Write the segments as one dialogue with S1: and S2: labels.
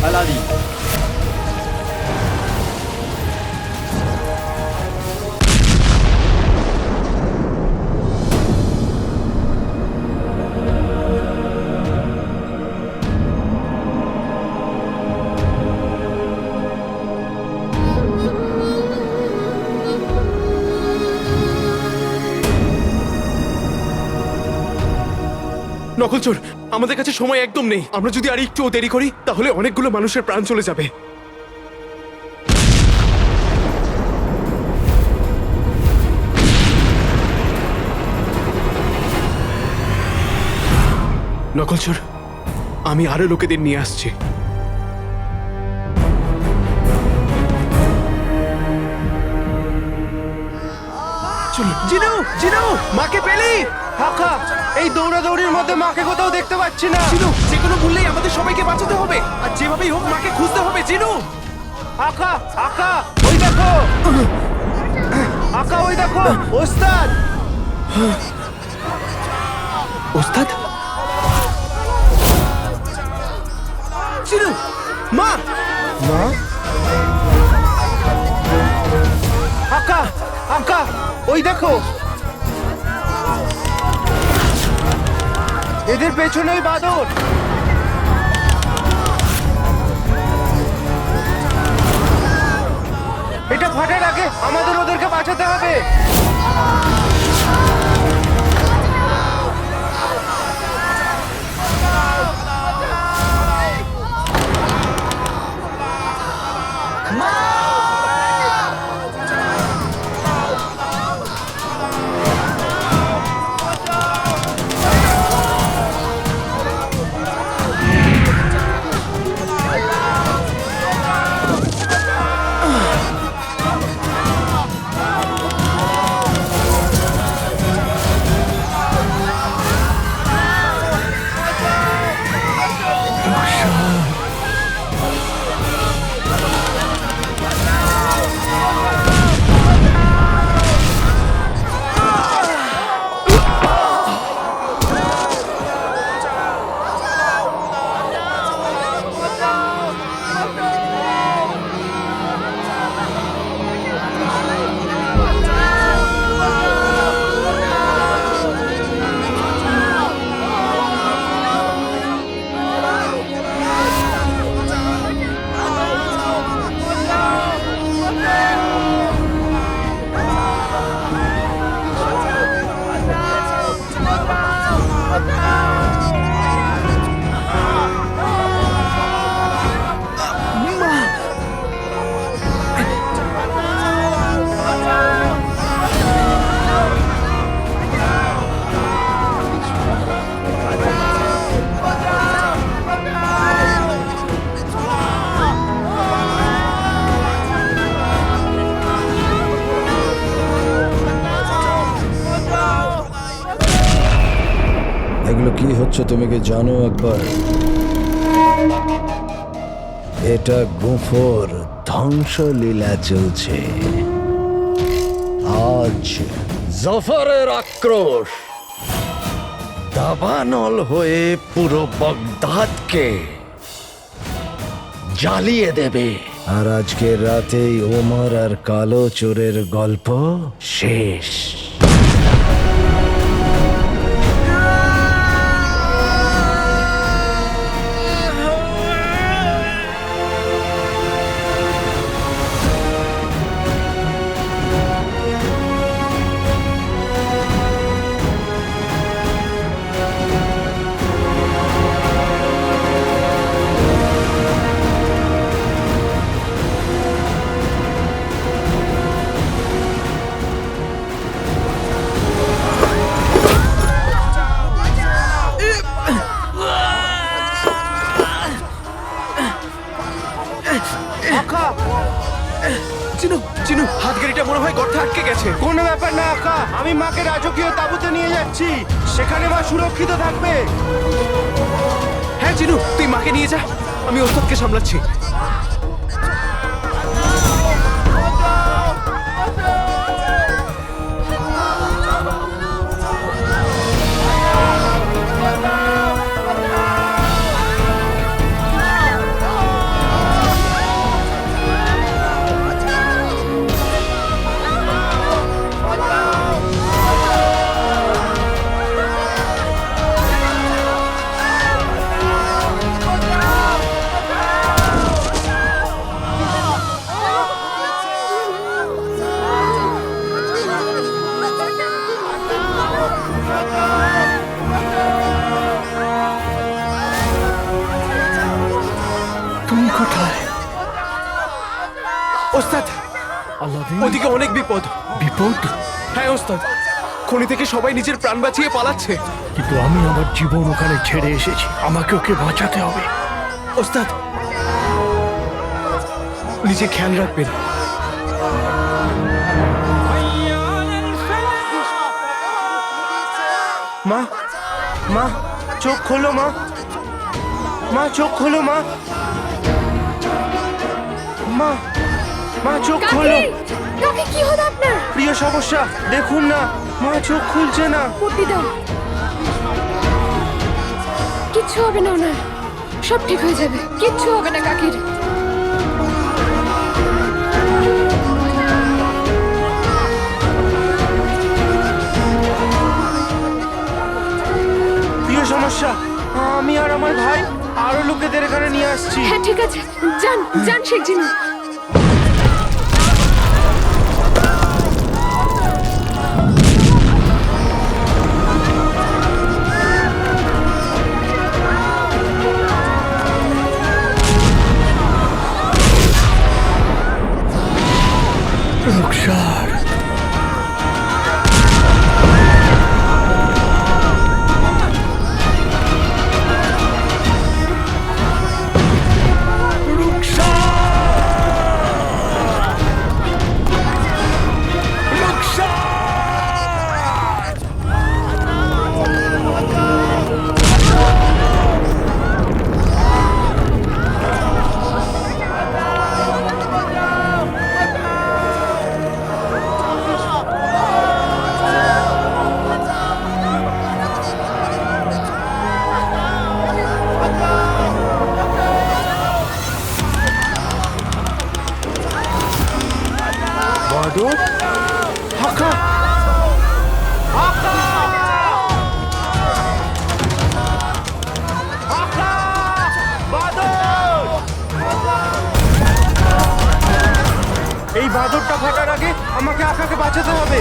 S1: আলাদি।
S2: নকলচোর, আমাদের কাছে সময় একদম নেই। আমরা যদি আর একটুও দেরি করি তাহলে অনেকগুলো মানুষের প্রাণ চলে যাবে। নকলচোর, আমি আরো লোকেদের নিয়ে আসছি। চলুন।
S3: জিনু, জিনু, মাকে পেলি? হাকা, এই দৌড়াদৌড়ির মধ্যে মাকে কোথাও দেখতে পাচ্ছি না।
S2: জিনু, যে কোনো মূল্যেই আমাদের সবাইকে বাঁচাতে হবে, আর যেভাবেই হোক মাকে খুঁজতে হবে। জিনু,
S3: হাকা, হাকা, ওই দেখো, হাকা, ওই দেখো, ওস্তাদ।
S2: ওস্তাদ। জিনু, মা।
S3: মা? হাকা, হাকা, ওই দেখো, এদের পেছনেই বাদর। এটা ফাটার আগে আমাদের ওদেরকে বাঁচাতে হবে।
S4: এগুলো কি হচ্ছে তুমি কি জানো? একবার এটা গুফোর ধ্বংসলীলা চলছে। আজ জাফরের আক্রোশ দাবানল হয়ে পুরো বাগদাদকে জ্বালিয়ে দেবে। আর আজকের রাতেই ওমর আর কালো চোরের গল্প শেষ।
S2: চিনু, চিনু, হাত গাড়িটা মনে হয় গর্তে আটকে গেছে।
S3: কোনো ব্যাপার না আকা, আমি মাকে রাজকীয় তাঁবুতে নিয়ে যাচ্ছি। সেখানে মা সুরক্ষিত থাকবে।
S2: হ্যাঁ চিনু, তুই মাকে নিয়ে যা, আমি ওস্তাদকে সামলাচ্ছি।
S1: কোথায়?
S2: ওস্তাদ,
S1: আলাদিন,
S2: ওদিকে অনেক বিপদ।
S1: বিপদ?
S2: হ্যাঁ ওস্তাদ, খনি থেকে সবাই নিজের প্রাণ বাঁচিয়ে পালাচ্ছে।
S1: কিন্তু আমি আমার জীবন ওখানে ছেড়ে এসেছি, আমাকে ওকে বাঁচাতে হবে।
S2: ওস্তাদ, নিজে খেয়াল রাখবেন।
S3: মা, মা, চোখ খোলো মা। মা, চোখ খোলো মা। মা, মা, চোখ খোলো।
S5: কাকে কি হলো আপনার?
S3: প্রিয় সমস্যা, দেখুন না, মা চোখ খুলছে না।
S5: পট্টি দাও। কিচ্ছু হবে না ওনার, সব ঠিক হয়ে যাবে। কিচ্ছু হবে না কাকির।
S3: প্রিয় সমস্যা, আমি আর আমার ভাই আরো লোকেদের এখানে নিয়ে আসছি।
S5: হ্যাঁ ঠিক আছে, যান যান শেখ জিনু।
S1: রুকসার,
S3: বাদর, হাকা, হাকা, হাকা, বাদর। এই বাদরটা ফাটার আগে আমাকে আকাকে বাঁচাতে হবে।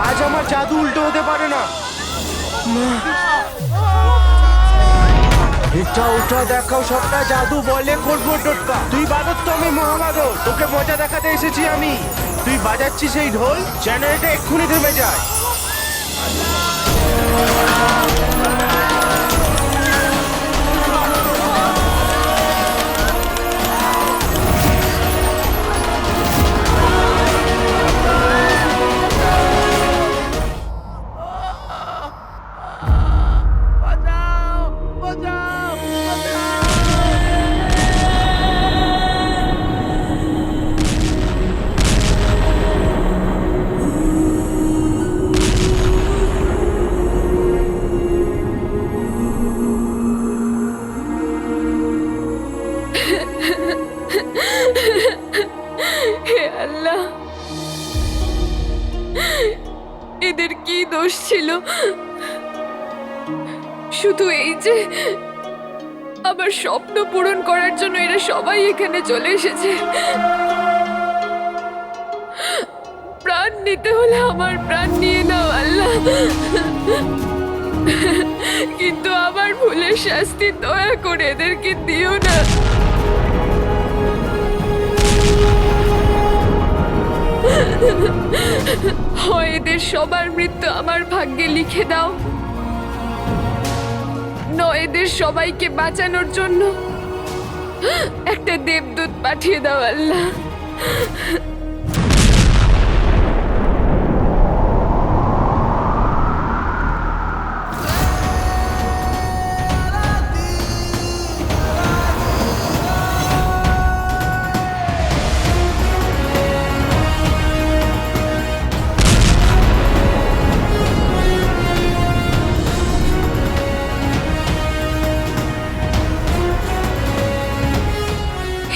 S3: আজ আমার জাদু উল্টো হতে পারে না। মা, এটা ওটা দেখাও, সবটা জাদু বলে করবো টোটকা। তুই বাদর তো আমি মহাবাদর, তোকে মজা দেখাতে এসেছি আমি। তুই বাজাচ্ছিস এই ঢোল, যেন এটা এক্ষুনি থেমে যায়।
S5: হে আল্লাহ, এদের কি দোষ ছিল? শুধু এই যে আমার স্বপ্ন পূরণ করার জন্য এরা সবাই এখানে চলে এসেছে। প্রাণ নিতে হলে আমার প্রাণ নিয়ে নাও আল্লাহ, কিন্তু আমার ভুলের শাস্তি দয়া করে এদেরকে দিও না। হয় এদের সবার মৃত্যু আমার ভাগ্যে লিখে দাও, নয় এদের সবাইকে বাঁচানোর জন্য একটা দেবদূত পাঠিয়ে দাও আল্লাহ।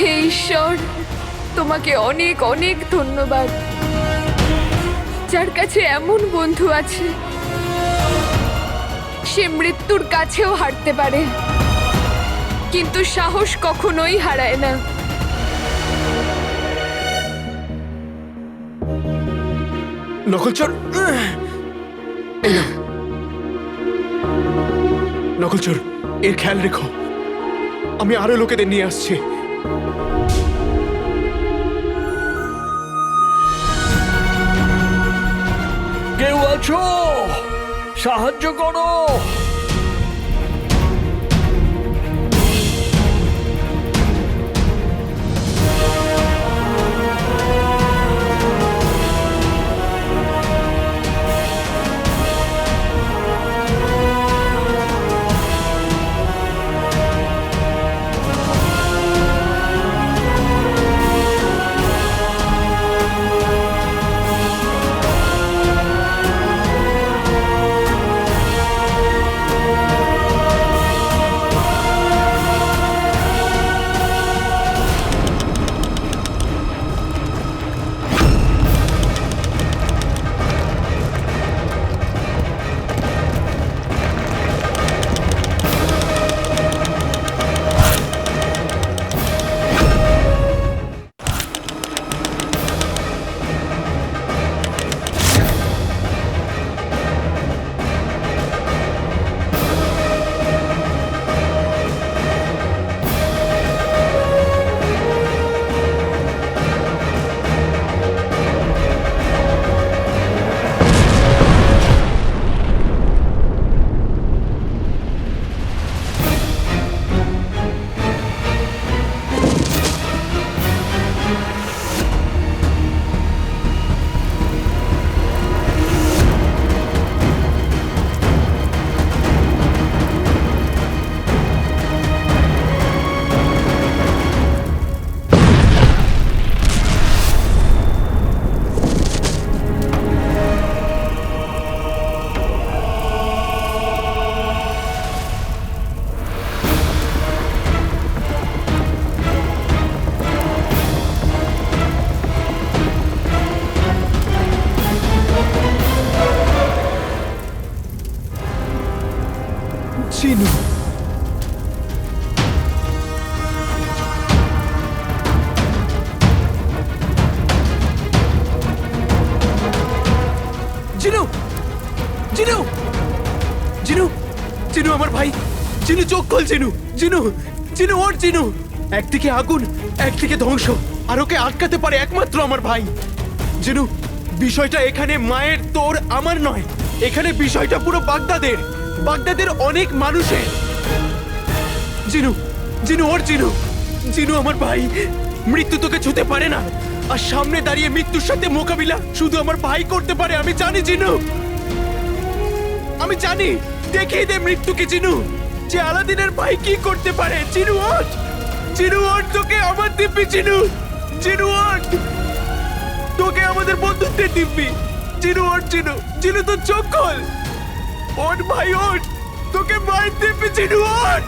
S5: হে ঈশ্বর, তোমাকে অনেক অনেক ধন্যবাদ, যার কাছে এমন বন্ধু আছে সে মৃত্যুর কাছেও হারতে পারে, কিন্তু সাহস কখনোই হারায় না।
S2: নকলচোর, এই নাও। নকলচোর, এর খেয়াল রেখো। আমি আরো লোকেদের নিয়ে আসছি।
S1: কেউ আছো? সাহায্য করো।
S2: জিনু, জিনু, জিনু, জিনু, জিনু আমার ভাই। জিনু চোখ খোল। জিনু, জিনু, জিনু ওর। জিনু, একদিকে আগুন, একদিকে ধ্বংস, আর ওকে আটকাতে পারে একমাত্র আমার ভাই। জিনু, বিষয়টা এখানে মায়ের, তোর, আমার নয়। এখানে বিষয়টা পুরো বাগদাদের, বাগদাদের অনেক মানুষের। জিনু, জিনু ওর। জিনু, জিনু আমার ভাই। মৃত্যু তোকে ছুতে পারে না, আর সামনে দাঁড়িয়ে মৃত্যুর সাথে মোকাবিলা শুধু আমার ভাই করতে পারে। আমি জানি জিনু, আমি জানি। দেখিয়ে দে মৃত্যুকে জিনু, যে আলাদিনের ভাই কি করতে পারে। জিনু ওঠ, জিনু ওঠ, তোকে আমার দিব্যি। জিনু, জিনু ওঠ, তোকে আমাদের বন্ধুত্বের দিব্যি। জিনু ওঠ। জিনু, জিনু তোর চোখ খোল। ওঠ ভাই ওঠ, তোকে মায়ের দিব্যি। জিনু ওঠ।